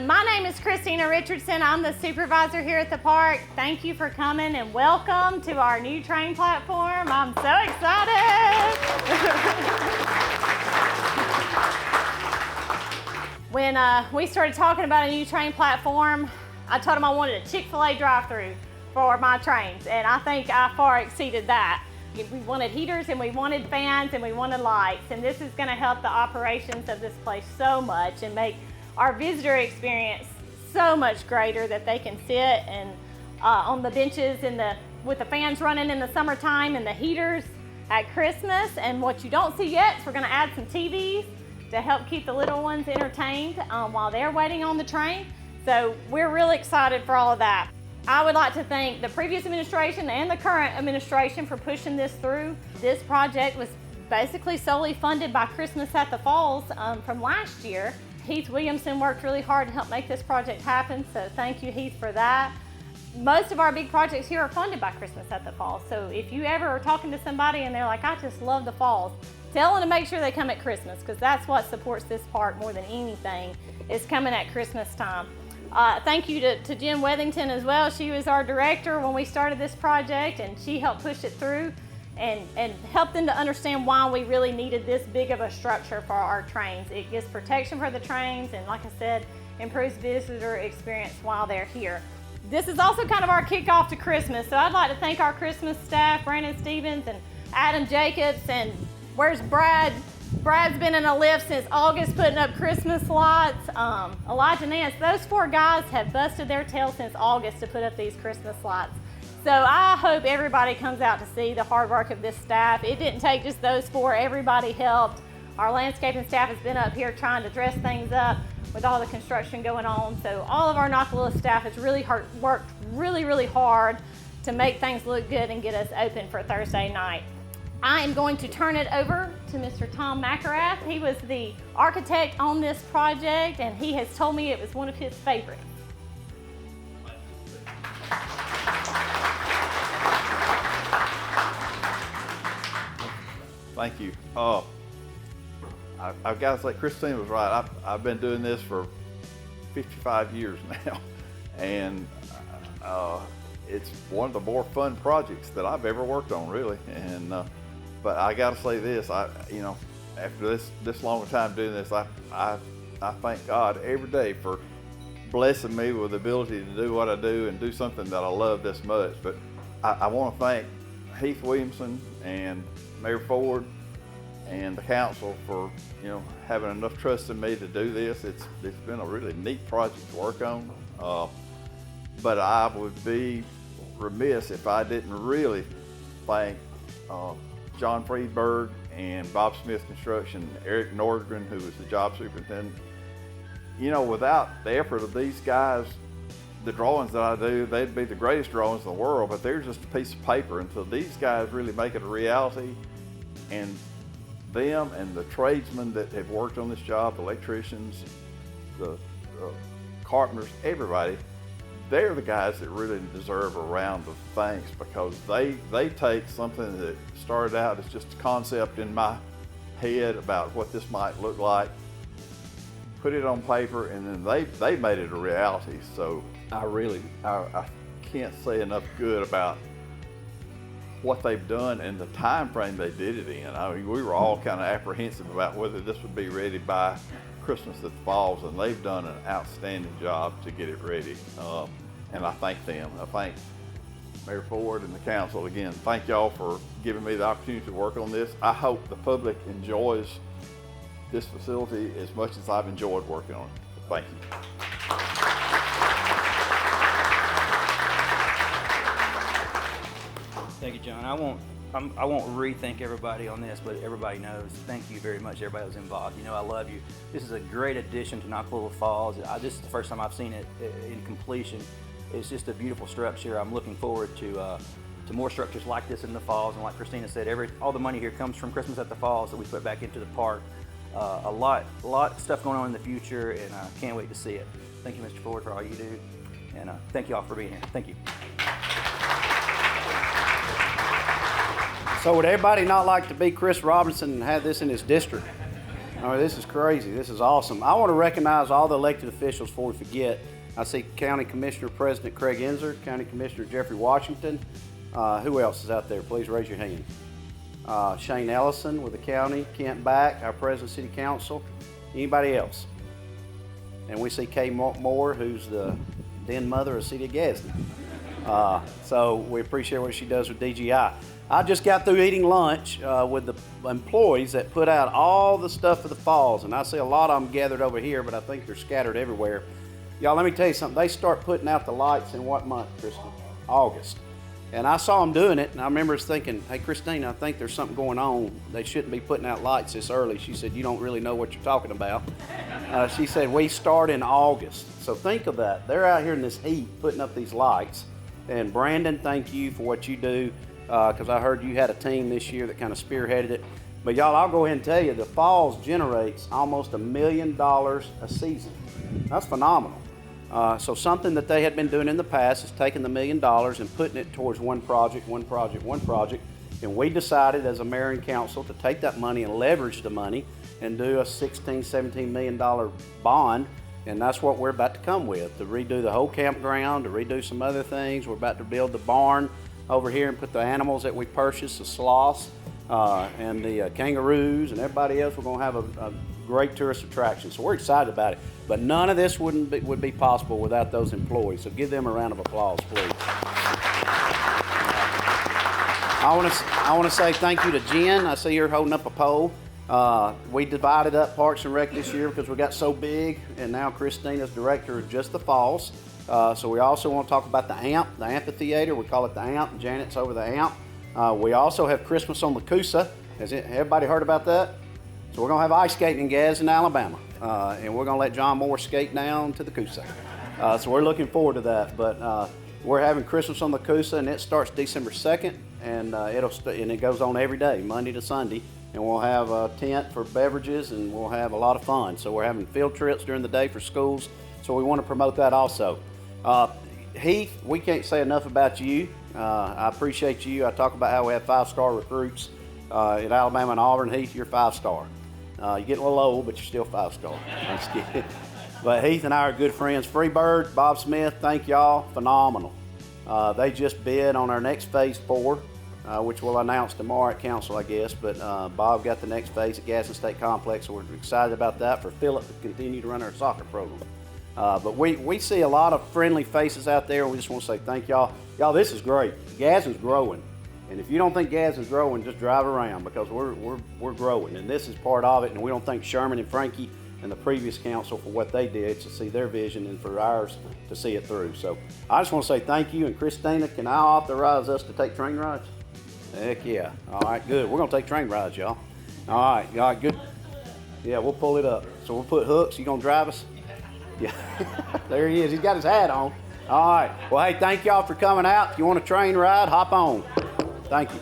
My name is Christina Richardson. I'm the supervisor here at the park. Thank you for coming and welcome to our new train platform. I'm so excited. When we started talking about a new train platform, I told them I wanted a Chick-fil-A drive-through for my trains, and I think I far exceeded that. We wanted heaters and we wanted fans and we wanted lights, and this is going to help the operations of this place so much and make our visitor experience so much greater that they can sit and on the benches with the fans running in the summertime and the heaters at Christmas. And what you don't see yet is we're going to add some TVs to help keep the little ones entertained while they're waiting on the train. So we're really excited for all of that. I would like to thank the previous administration and the current administration for pushing this through. This project was basically solely funded by Christmas at the Falls from last year. Heath Williamson worked really hard to help make this project happen, so thank you, Heath, for that. Most of our big projects here are funded by Christmas at the Falls, so if you ever are talking to somebody and they're like, I just love the Falls, tell them to make sure they come at Christmas, because that's what supports this park more than anything, is coming at Christmas time. Thank you to Jen Wethington as well. She was our director when we started this project, and she helped push it through and help them to understand why we really needed this big of a structure for our trains. It gives protection for the trains and, like I said, improves visitor experience while they're here. This is also kind of our kickoff to Christmas, so I'd like to thank our Christmas staff, Brandon Stevens and Adam Jacobs, and where's Brad? Brad's been in a lift since August putting up Christmas lights. Elijah Nance, those four guys have busted their tails since August to put up these Christmas lights. So I hope everybody comes out to see the hard work of this staff. It didn't take just those four, everybody helped. Our landscaping staff has been up here trying to dress things up with all the construction going on. So all of our Noccalula staff has really worked really hard to make things look good and get us open for Thursday night. I am going to turn it over to Mr. Tom McElrath. He was the architect on this project, and he has told me it was one of his favorites. Thank you. I've got to say, Christine was right. I've been doing this for 55 years now, and it's one of the more fun projects that I've ever worked on, really. And but I got to say this, after this long time doing this, I thank God every day for blessing me with the ability to do what I do and do something that I love this much. But I want to thank Heath Williamson and Mayor Ford and the council for having enough trust in me to do this. It's been a really neat project to work on, but I would be remiss if I didn't really thank John Friedberg and Bob Smith Construction, Eric Nordgren, who was the job superintendent. Without the effort of these guys, the drawings that I do, they'd be the greatest drawings in the world, but they're just a piece of paper until these guys really make it a reality. And them and the tradesmen that have worked on this job, the electricians, the carpenters, everybody, they're the guys that really deserve a round of thanks, because they take something that started out as just a concept in my head about what this might look like, put it on paper, and then they made it a reality. So I can't say enough good about what they've done and the time frame they did it in. I mean, we were all kind of apprehensive about whether this would be ready by Christmas at the Falls, and they've done an outstanding job to get it ready. And I thank them. I thank Mayor Ford and the council again. Thank y'all for giving me the opportunity to work on this. I hope the public enjoys this facility as much as I've enjoyed working on it. Thank you. Thank you, John. I won't re-thank everybody on this, but everybody knows. Thank you very much, everybody who's involved. I love you. This is a great addition to Noccalula Falls. This is the first time I've seen it in completion. It's just a beautiful structure. I'm looking forward to more structures like this in the Falls. And like Christina said, all the money here comes from Christmas at the Falls that we put back into the park. A lot of stuff going on in the future, and I can't wait to see it. Thank you, Mr. Ford, for all you do, and thank you all for being here. Thank you. So would everybody not like to be Chris Robinson and have this in his district? I mean, this is crazy. This is awesome. I want to recognize all the elected officials before we forget. I see County Commissioner President Craig Enzer, County Commissioner Jeffrey Washington. Who else is out there? Please raise your hand. Shane Ellison with the county, Kent Back, our President of City Council. Anybody else? And we see Kay Moore, who's the den mother of City of Gadsden. So we appreciate what she does with DGI. I just got through eating lunch with the employees that put out all the stuff for the falls, and I see a lot of them gathered over here, but I think they're scattered everywhere. Y'all, let me tell you something. They start putting out the lights in what month, Kristen? August. And I saw them doing it, and I remember thinking, hey, Christine, I think there's something going on. They shouldn't be putting out lights this early. She said, you don't really know what you're talking about. She said, we start in August. So think of that. They're out here in this heat putting up these lights. And Brandon, thank you for what you do, because I heard you had a team this year that kind of spearheaded it. But y'all, I'll go ahead and tell you, the Falls generates almost $1 million a season. That's phenomenal. So something that they had been doing in the past is taking the $1 million and putting it towards one project. And we decided as a mayor and council to take that money and leverage the money and do a $16-17 million bond. And that's what we're about to come with, to redo the whole campground, to redo some other things. We're about to build the barn over here and put the animals that we purchased, the sloths and the kangaroos and everybody else. We're going to have a great tourist attraction. So we're excited about it. But none of this would be possible without those employees. So give them a round of applause, please. I want to say thank you to Jen. I see her holding up a pole. We divided up Parks and Rec this year because we got so big, and now Christina's director of just the falls. So we also want to talk about the AMP, the amphitheater. We call it the AMP. Janet's over the AMP. We also have Christmas on the Coosa. Has everybody heard about that? So we're going to have ice skating in Gadsden, Alabama. And we're going to let John Moore skate down to the Coosa. So we're looking forward to that. But we're having Christmas on the Coosa, and it starts December 2nd. And it goes on every day, Monday to Sunday. And we'll have a tent for beverages, and we'll have a lot of fun. So we're having field trips during the day for schools. So we want to promote that also. Heath, we can't say enough about you. I appreciate you. I talk about how we have 5-star recruits at Alabama and Auburn. Heath, you're 5-star. You get a little old, but you're still 5-star. I'm just kidding. But Heath and I are good friends. Freebird, Bob Smith, thank y'all. Phenomenal. They just bid on our next phase 4, which we'll announce tomorrow at council, I guess. But Bob got the next phase at Gadsden State Complex, so we're excited about that for Philip to continue to run our soccer program. But we see a lot of friendly faces out there, and we just want to say thank y'all. Y'all, this is great. Gadsden's growing. And if you don't think Gadsden's growing, just drive around, because we're growing, and this is part of it. And we don't thank Sherman and Frankie and the previous council for what they did to see their vision and for ours to see it through. So I just want to say thank you. And Christina, can I authorize us to take train rides? Heck yeah. All right, good. We're going to take train rides, y'all. All right, good. Yeah, we'll pull it up. So we'll put hooks. You going to drive us? Yeah. There he is. He's got his hat on. All right. Well, hey, thank y'all for coming out. If you want a train ride, hop on. Thank you.